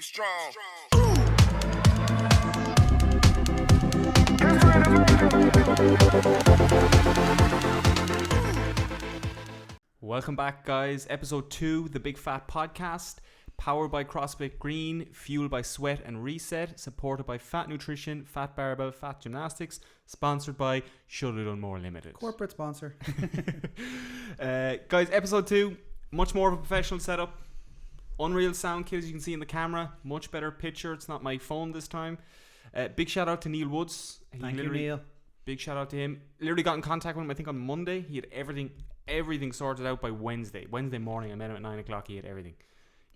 it strong. Welcome back, guys. Episode 2, the Big Phat Podcast. Powered by CrossFit Green, fueled by Sweat and Reset, supported by Phat Nutrition, Phat Barbell, Phat Gymnastics, sponsored by Should Have Done More Limited. Corporate sponsor. Guys, episode 2, much more of a professional setup. Unreal sound kills you can see in the camera. Much better picture. It's not my phone this time. Big shout out to Neil Woods. Thank you, Neil. Big shout out to him. Literally got in contact with him, I think, on Monday. He had everything sorted out by Wednesday. Wednesday morning, I met him at 9 o'clock. He had everything.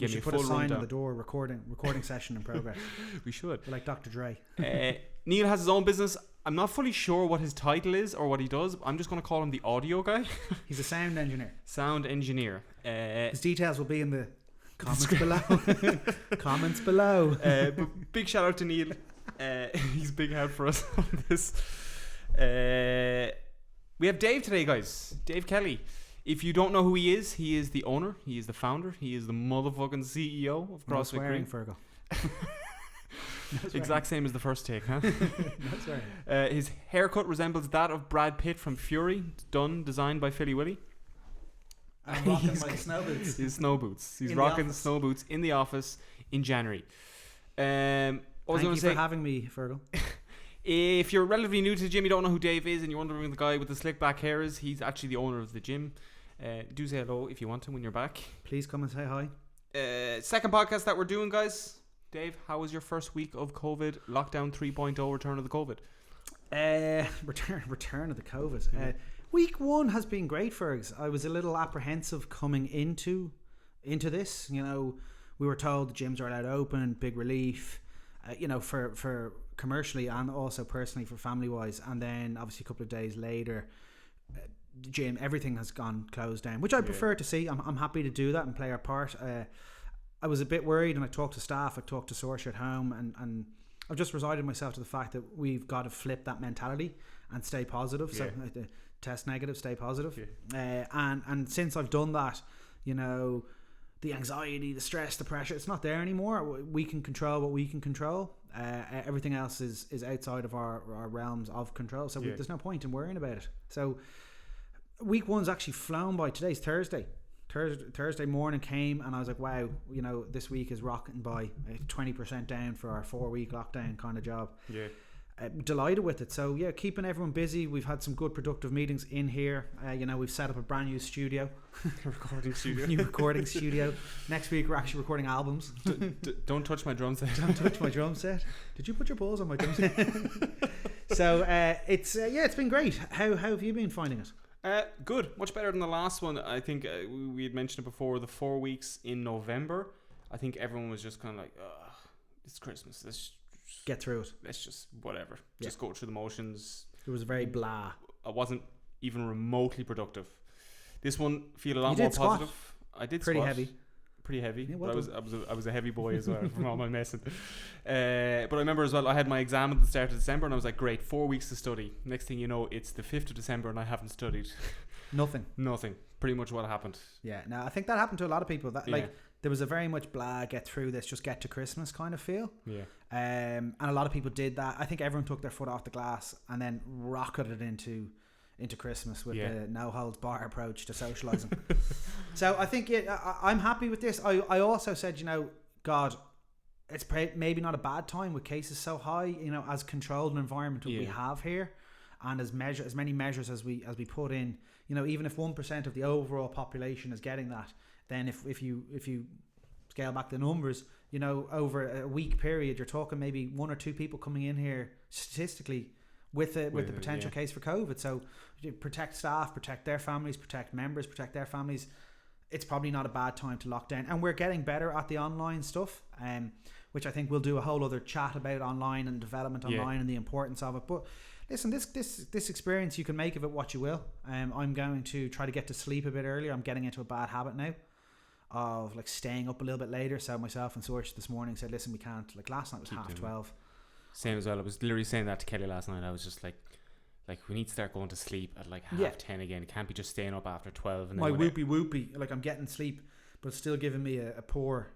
We should put a sign on the door, recording session in progress. We should. We're like Dr. Dre. Neil has his own business. I'm not fully sure what his title is or what he does. I'm just going to call him the audio guy. He's a sound engineer. Sound engineer. His details will be in the comments below. Comments below. But big shout out to Neil. He's a big help for us on this. We have Dave today, guys. Dave Kelly. If you don't know who he is the owner, he is the founder, he is the motherfucking CEO of CrossFit Green. Fergal. Exact same as the first take, huh? That's right. His haircut resembles that of Brad Pitt from Fury, designed by Philly Willy. I'm rocking my snow boots. His snow boots. He's In the rocking office. snow boots in the office in January. Thank you for having me, Fergal. If you're relatively new to the gym, you don't know who Dave is, and you're wondering who the guy with the slick back hair is, he's actually the owner of the gym. Do say hello if you want to when you're back. Please come and say hi. Second podcast that we're doing, guys. Dave, how was your first week of COVID? Lockdown 3.0, return of the COVID. Return of the COVID. Week 1 has been great, Fergs. I was a little apprehensive coming into this. You know, we were told the gyms are allowed to open, big relief. You know, for commercially and also personally for family wise, and then obviously a couple of days later, gym, everything has gone closed down, which I prefer to see. I'm happy to do that and play our part. I was a bit worried, and I talked to staff, I talked to Sorcia at home, and I've just resigned myself to the fact that we've got to flip that mentality and stay positive. So test negative, stay positive. And since I've done that, you know, the anxiety, the stress, the pressure, it's not there anymore. We can control what we can control. Everything else is outside of our realms of control. So there's no point in worrying about it. So week 1's actually flown by. Today's Thursday. Thursday morning came, and I was like, wow, you know, this week is rocketing by. 20% down for our 4-week lockdown kind of job. Yeah. Delighted with it. So yeah, keeping everyone busy. We've had some good productive meetings in here. You know, we've set up a brand new studio. New recording studio. Next week we're actually recording albums. Don't touch my drum set. Don't touch my drum set. Did you put your balls on my drum set? So it's been great. How have you been finding it? Good, much better than the last one. I think we had mentioned it before. The 4 weeks in November, I think everyone was just kind of like, it's Christmas. Let's get through it. Let's just whatever. Just go through the motions. It was very blah. I wasn't even remotely productive. This one feel a lot You more did squat. positive. I did Pretty squat. heavy. Pretty heavy. Yeah, well but I was a heavy boy as well from all my messing. But I remember as well, I had my exam at the start of December, and I was like, great, 4 weeks to study. Next thing you know, it's the 5th of December and I haven't studied. Nothing. Pretty much what happened. Yeah. Now I think that happened to a lot of people. That like there was a very much blah, get through this, just get to Christmas kind of feel. Yeah. And a lot of people did that. I think everyone took their foot off the glass and then rocketed into Christmas with the no holds bar approach to socializing. So I think I'm happy with this. I also said, you know, God, it's maybe not a bad time with cases so high, you know, as controlled an environment that we have here, and as many measures as we put in, you know, even if 1% of the overall population is getting that, then if you scale back the numbers, you know, over a week period, you're talking maybe 1 or 2 people coming in here statistically with the potential case for COVID. So you protect staff, protect their families, protect members, protect their families. It's probably not a bad time to lock down, and we're getting better at the online stuff, which I think we'll do a whole other chat about online and development online and the importance of it. But listen, this experience, you can make of it what you will. I'm going to try to get to sleep a bit earlier. I'm getting into a bad habit now of like staying up a little bit later. So myself and Sorch this morning said, listen, we can't, like last night was 12:30. Same as well. I was literally saying that to Kelly last night. I was just like we need to start going to sleep at like 10:30 again. It can't be just staying up after 12. And my whoopy, like I'm getting sleep, but it's still giving me a poor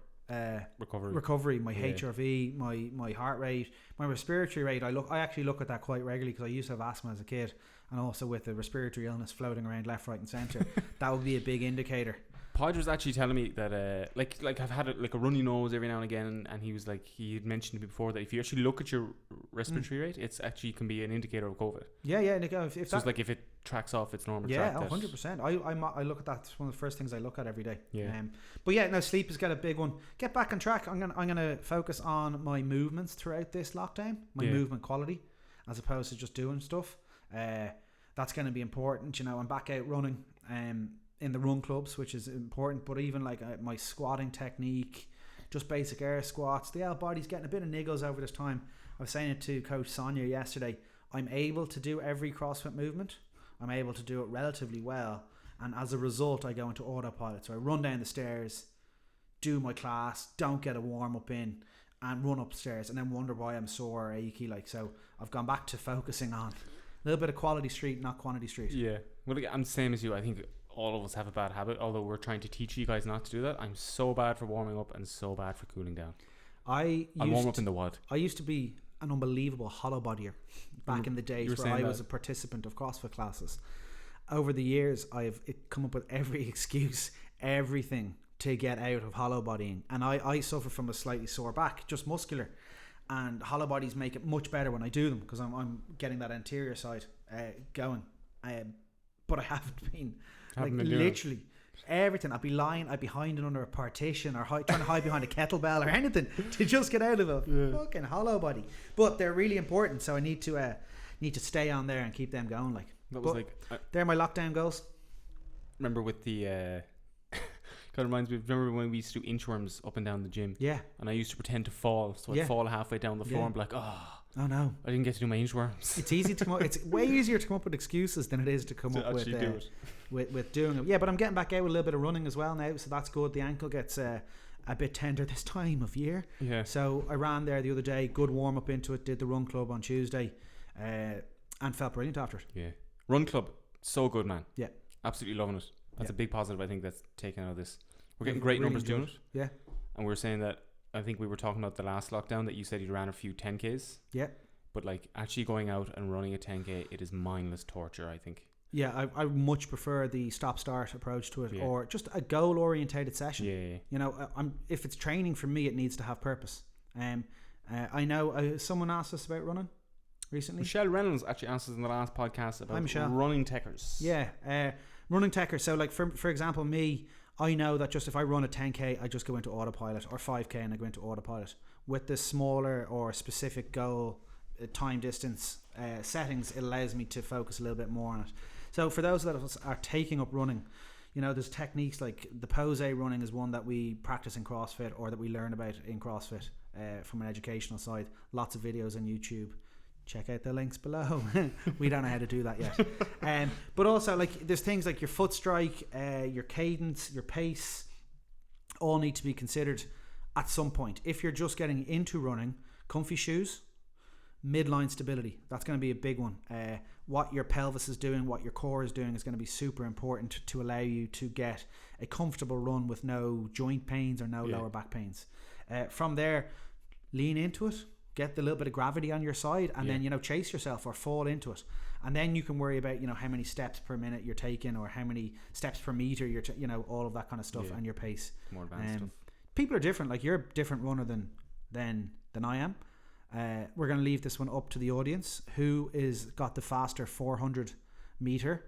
recovery, my HRV, my heart rate, my respiratory rate. I actually look at that quite regularly because I used to have asthma as a kid, and also with the respiratory illness floating around left, right, and centre, that would be a big indicator. Podge was actually telling me that like I've had a runny nose every now and again, and he was like, he had mentioned to me before that if you actually look at your respiratory rate, it's actually can be an indicator of COVID. Yeah, and if so it's like if it tracks off its normal track. Yeah, 100%. I look at that. It's one of the first things I look at every day. Yeah. But yeah, no, sleep has got a big one. Get back on track. I'm gonna focus on my movements throughout this lockdown, my movement quality, as opposed to just doing stuff. That's going to be important. You know, I'm back out running. In the run clubs, which is important, but even like my squatting technique, just basic air squats, the old body's getting a bit of niggles over this time. I was saying it to Coach Sonia yesterday, I'm able to do every CrossFit movement, I'm able to do it relatively well, and as a result I go into autopilot. So I run down the stairs, do my class, don't get a warm up in, and run upstairs, and then wonder why I'm sore or achy. Like, so I've gone back to focusing on a little bit of quality street, not quantity street. Yeah, well, I'm the same as you. I think all of us have a bad habit, although we're trying to teach you guys not to do that. I'm so bad for warming up and so bad for cooling down. I warm up in the WOD. I used to be an unbelievable hollow bodyer back in the days where I was a participant of CrossFit classes. Over the years, I've come up with every excuse, everything to get out of hollow bodying. And I suffer from a slightly sore back, just muscular. And hollow bodies make it much better when I do them because I'm getting that anterior side going. But I haven't been... Like literally everything. I'd be hiding under a partition or trying to hide behind a kettlebell or anything to just get out of a fucking hollow body. But they're really important, so I need to stay on there and keep them going. Like that was they're my lockdown goals. Remember with the kind of reminds me. Remember when we used to do inchworms up and down the gym? Yeah. And I used to pretend to fall, so I'd fall halfway down the floor and be like, oh no, I didn't get to do my inchworms. It's easy to come up. It's way easier to come up with excuses than it is to come up with doing it. Yeah, but I'm getting back out with a little bit of running as well now, so that's good. The ankle gets a bit tender this time of year. Yeah. So I ran there the other day, good warm up into it. Did the run club on Tuesday, and felt brilliant after it. Yeah, run club, so good, man. Yeah, absolutely loving it. That's a big positive. I think that's taken out of this. We're getting great numbers doing it. Yeah, and we're saying that. I think we were talking about the last lockdown that you said you ran a few 10Ks. Yeah. But like actually going out and running a 10K, it is mindless torture, I think. Yeah, I much prefer the stop-start approach to it, or just a goal-orientated session. Yeah. You know, if it's training for me, it needs to have purpose. I know someone asked us about running recently. Michelle Reynolds actually asked us in the last podcast about running techers. Yeah, running techers. So like for example, me, I know that just if I run a 10K, I just go into autopilot, or 5K and I go into autopilot. With the smaller or specific goal, time, distance settings, it allows me to focus a little bit more on it. So for those that are taking up running, you know, there's techniques like the pose running is one that we practice in CrossFit or that we learn about in CrossFit from an educational side. Lots of videos on YouTube. Check out the links below. We don't know how to do that yet. But also, like, there's things like your foot strike, your cadence, your pace, all need to be considered at some point. If you're just getting into running, comfy shoes, midline stability, that's going to be a big one. What your pelvis is doing, what your core is doing is going to be super important to allow you to get a comfortable run with no joint pains or no lower back pains. From there, lean into it. Get the little bit of gravity on your side, and then, you know, chase yourself or fall into it, and then you can worry about, you know, how many steps per minute you're taking or how many steps per meter you're you know, all of that kind of stuff, and your pace. More advanced stuff. People are different. Like, you're a different runner than I am. We're going to leave this one up to the audience. Who is got the faster 400 meter,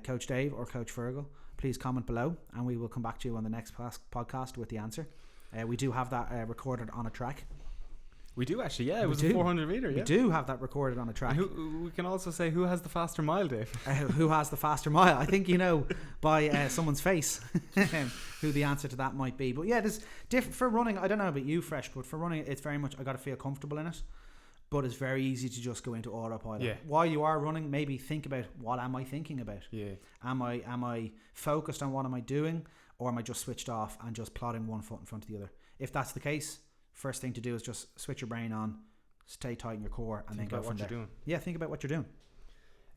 Coach Dave or Coach Fergal? Please comment below, and we will come back to you on the next podcast with the answer. We do have that recorded on a track. We do actually, yeah. It was a 400 meter. We do have that recorded on a track. We can also say who has the faster mile, Dave. Who has the faster mile? I think you know by someone's face who the answer to that might be. But yeah, there's different for running. I don't know about you, Fresh, but for running, it's very much I got to feel comfortable in it. But it's very easy to just go into autopilot. Yeah. While you are running, maybe think about what am I thinking about? Yeah. Am I focused on what am I doing, or am I just switched off and just plodding one foot in front of the other? If that's the case, first thing to do is just switch your brain on, stay tight in your core, and then go from there. Think about what you're doing.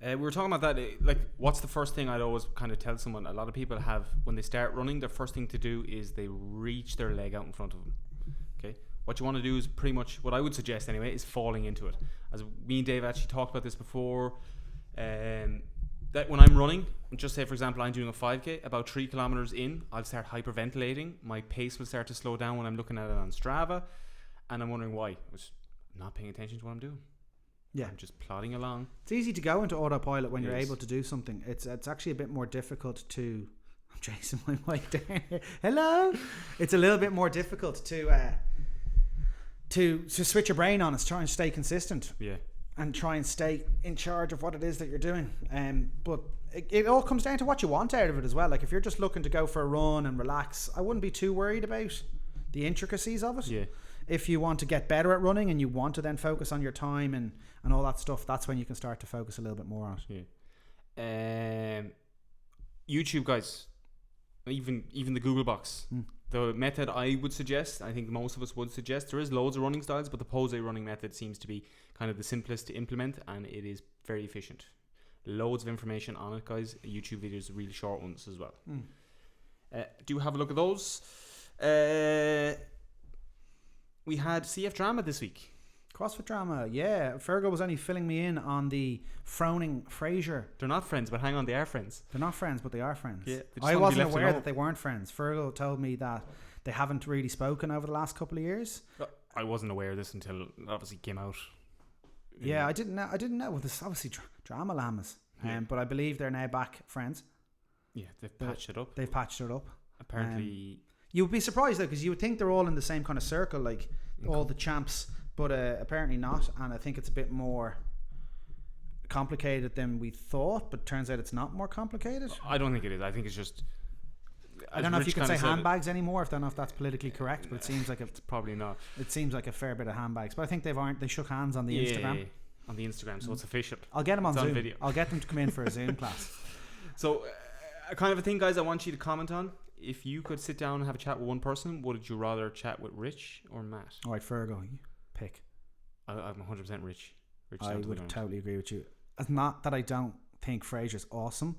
We were talking about that. Like, what's the first thing I'd always kind of tell someone? A lot of people have, when they start running, their first thing to do is they reach their leg out in front of them. Okay, what you want to do is pretty much what I would suggest anyway is falling into it. As me and Dave actually talked about this before. That when I'm running, just say for example I'm doing a 5k, about 3 kilometers in, I'll start hyperventilating. My pace will start to slow down when I'm looking at it on Strava, and I'm wondering why. I was not paying attention to what I'm doing. Yeah, I'm just plodding along. It's easy to go into autopilot when you're able to do something. It's actually a bit more difficult to. I'm chasing my mic down here. Hello. It's a little bit more difficult to switch your brain on. It's try and stay consistent. Yeah. And try and stay in charge of what it is that you're doing. But it all comes down to what you want out of it as well. Like if you're just looking to go for a run and relax, I wouldn't be too worried about the intricacies of it. Yeah. If you want to get better at running and you want to then focus on your time and all that stuff, that's when you can start to focus a little bit more on it. Yeah. YouTube, guys, even the Google box. The method I would suggest, I think most of us would suggest, there is loads of running styles, but the pose running method seems to be kind of the simplest to implement, and it is very efficient. Loads of information on it, guys. YouTube videos, really short ones as well. Do have a look at those. We had CF Drama this week. CrossFit Drama, yeah. Fergal was only filling me in on the frowning Frasier. They're not friends, but hang on, they are friends. They're not friends, but they are friends. Yeah, I wasn't aware that they weren't friends. Fergal told me that they haven't really spoken over the last couple of years. I wasn't aware of this until it obviously came out. Yeah, I didn't know. Well, there's obviously drama llamas. But I believe they're now back friends. Yeah, they've patched it up. They've patched it up. Apparently. You would be surprised though, because you would think they're all in the same kind of circle, like all the champs, but apparently not. And I think it's a bit more complicated than we thought, but turns out it's not more complicated. I don't think it is. I think it's just. I don't know if you can say handbags anymore. I don't know if that's politically correct, but it seems like it's probably not. It seems like a fair bit of handbags, but I think they shook hands on the Instagram. Yeah, on the Instagram, so it's official. I'll get them on Zoom. Video. I'll get them to come in for a Zoom class. So, kind of a thing, guys, I want you to comment on. If you could sit down and have a chat with one person, would you rather chat with Rich or Matt? All right, Fergal, pick. I'm 100% Rich. I would totally agree with you. It's not that I don't think Frasier's awesome,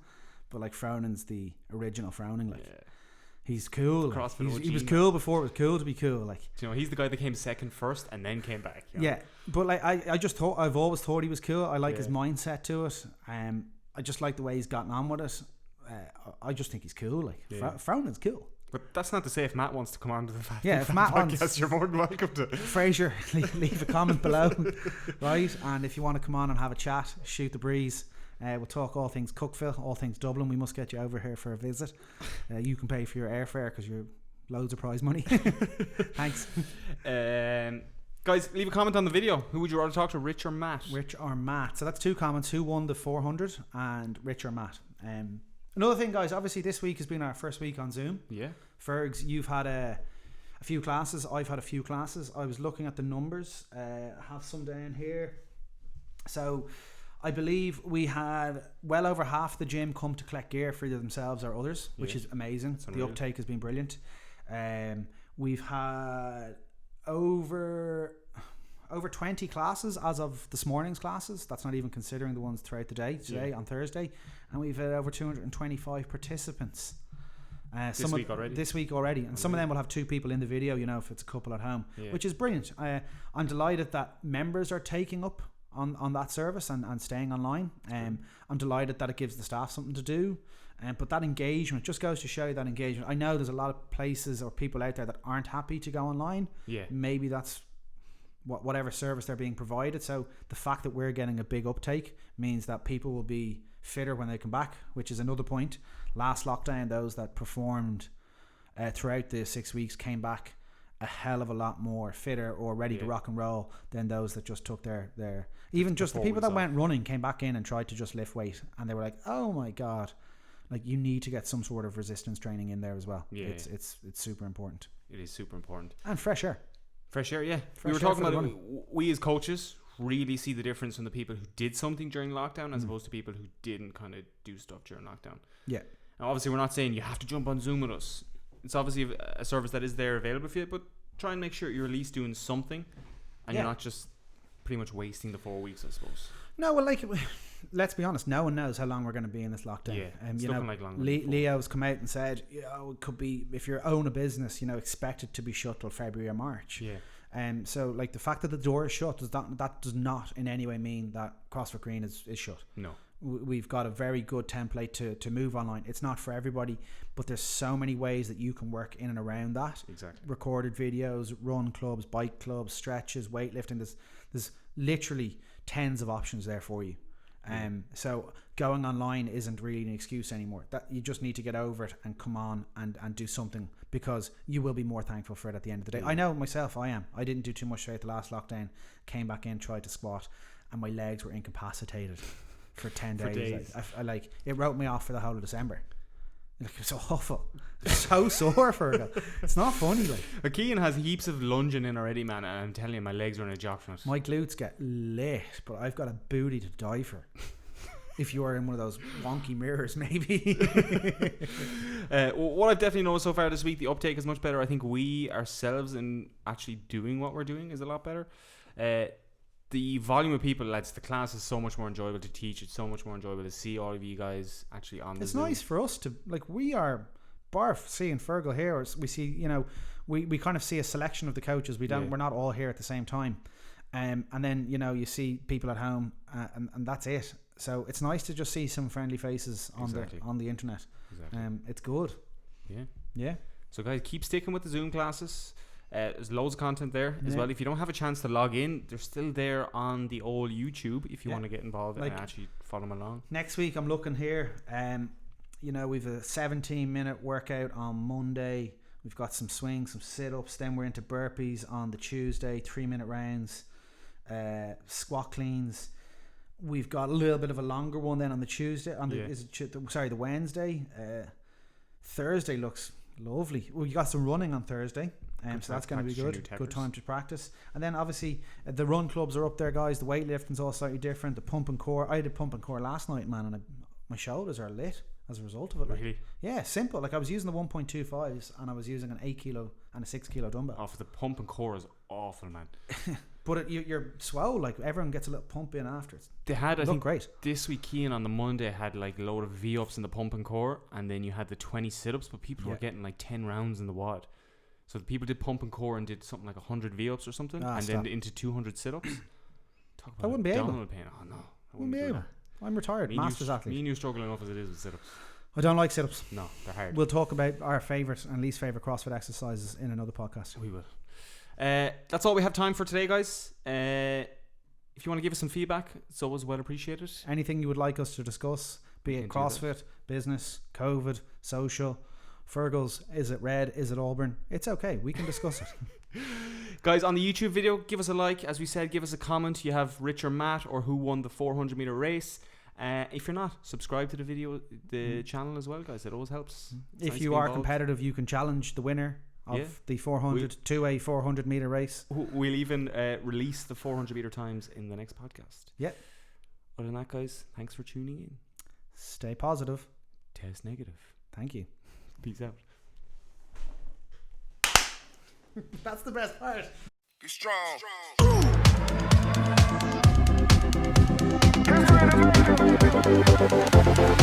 but like Fronin's the original Froning. Like he's cool. Like, he was cool before it was cool to be cool. Like he's the guy that came second first and then came back. Yeah, but like I just thought I've always thought he was cool. I like his mindset to it. I just like the way he's gotten on with it. I just think he's cool. Like Fronin's cool. But that's not to say if Matt wants to come on to the Phat if Matt podcast, wants, you're more than welcome to. Frasier, leave a comment below, right? And if you want to come on and have a chat, shoot the breeze. We'll talk all things Cookville, all things Dublin. We must get you over here for a visit. You can pay for your airfare because you're loads of prize money. Thanks. Guys, leave a comment on the video. Who would you rather talk to, Rich or Matt? Rich or Matt. So that's 2 comments. Who won the 400 and Rich or Matt? Another thing, guys, obviously this week has been our first week on Zoom. Yeah. Fergs, you've had a few classes. I've had a few classes. I was looking at the numbers. I have some down here. So I believe we had well over half the gym come to collect gear for either themselves or others, which is amazing. The uptake has been brilliant. We've had over 20 classes as of this morning's classes. That's not even considering the ones throughout the day today on Thursday, and we've had over 225 participants this week already, and some of them will have 2 people in the video, if it's a couple at home, which is brilliant. I'm delighted that members are taking up on that service and staying online. I'm delighted that it gives the staff something to do, but that engagement just goes to show you that engagement. I know there's a lot of places or people out there that aren't happy to go online. Maybe that's whatever service they're being provided. So the fact that we're getting a big uptake means that people will be fitter when they come back, which is another point. Last lockdown, those that performed throughout the 6 weeks came back a hell of a lot more fitter or ready to rock and roll than those that just took their even just the people that went running came back in and tried to just lift weight, and they were like, oh my god, like you need to get some sort of resistance training in there as well. It's super important. It is super important. And fresh air. We were talking about it. We as coaches really see the difference from the people who did something during lockdown as opposed to people who didn't kind of do stuff during lockdown. Now obviously we're not saying you have to jump on Zoom with us. It's obviously a service that is there available for you, but try and make sure you're at least doing something and you're not just pretty much wasting the 4 weeks, I suppose. No, well, like, let's be honest. No one knows how long we're going to be in this lockdown. Yeah, it's looking like longer. Leo's come out and said, it could be, if you own a business, expect it to be shut till February or March. Yeah. So like the fact that the door is shut that does not in any way mean that CrossFit Green is shut. No. We've got a very good template to move online. It's not for everybody, but there's so many ways that you can work in and around that. Exactly. Recorded Videos, run clubs, bike clubs, stretches, weightlifting. There's literally tens of options there for you. So going online isn't really an excuse anymore. That you just need to get over it and come on and do something, because you will be more thankful for it at the end of the day. I know myself, I am. I didn't do too much throughout the last lockdown. Came back in, tried to squat, and my legs were incapacitated for 10 days. I like, it wrote me off for the whole of December. Like, it was awful. It's so sore for it. It's not funny. Like, Keane has heaps of lunging in already, man, and I'm telling you, my legs are in a jock from it. My glutes get lit, but I've got a booty to die for. If you are in one of those wonky mirrors, maybe. What I've definitely noticed so far this week, the uptake is much better. I think we ourselves in actually doing what we're doing is a lot better. The volume of people, lads, the class is so much more enjoyable to teach. It's so much more enjoyable to see all of you guys actually on the It's Zoom. nice for us to, like, we are barf seeing Fergal here, or we see, we kind of see a selection of the coaches. We're not all here at the same time. And then, you see people at home, and that's it. So it's nice to just see some friendly faces on the internet. Exactly. It's good. Yeah. So guys, keep sticking with the Zoom classes. There's loads of content there as well. If you don't have a chance to log in, they're still there on the old YouTube if you want to get involved and actually follow them along. Next week, I'm looking here. We've a 17-minute workout on Monday. We've got some swings, some sit-ups. Then we're into burpees on the Tuesday, 3-minute rounds, squat cleans. We've got a little bit of a longer one then on the Tuesday. The Wednesday. Thursday looks lovely. We got some running on Thursday. So that's going to be good. Good time to practice. And then obviously the run clubs are up there, guys. The weightlifting's all slightly different. The pump and core. I did pump and core last night, man, and my shoulders are lit as a result of it. Really? Yeah, simple. Like, I was using the 1.25s and I was using an 8 kilo and a 6 kilo dumbbell. Oh, for the pump and core is awful, man. But you're swole. Like, everyone gets a little pump in after. They had, I think, great. This week, Keane on the Monday had like a load of V-ups in the pump and core, and then you had the 20 sit-ups, but people were getting like 10 rounds in the WOD. So the people did pump and core and did something like 100 V-ups or something, and then into 200 sit-ups. Talk about I wouldn't be able. Pain. Oh no, I wouldn't be able. I'm retired, masters athlete. Me and you struggle enough as it is with sit-ups. I don't like sit-ups. No, they're hard. We'll talk about our favourite and least favourite CrossFit exercises in another podcast. We will. That's all we have time for today, guys. If you want to give us some feedback, it's always well appreciated. Anything you would like us to discuss, be it CrossFit, business, COVID, social, Fergal's, is it red, is it Auburn? It's okay, we can discuss it. Guys, on the YouTube video, give us a like. As we said, give us a comment. You have Rich or Matt, or who won the 400 meter race. If you're not, subscribe to the channel as well, guys. It always helps. If you are competitive, you can challenge the winner of the 400 to a 400 meter race. We'll even release the 400 meter times in the next podcast. Yep. Other than that, guys, thanks for tuning in. Stay positive. Test negative. Thank you. Peace out. That's the best part. Be strong. Be strong.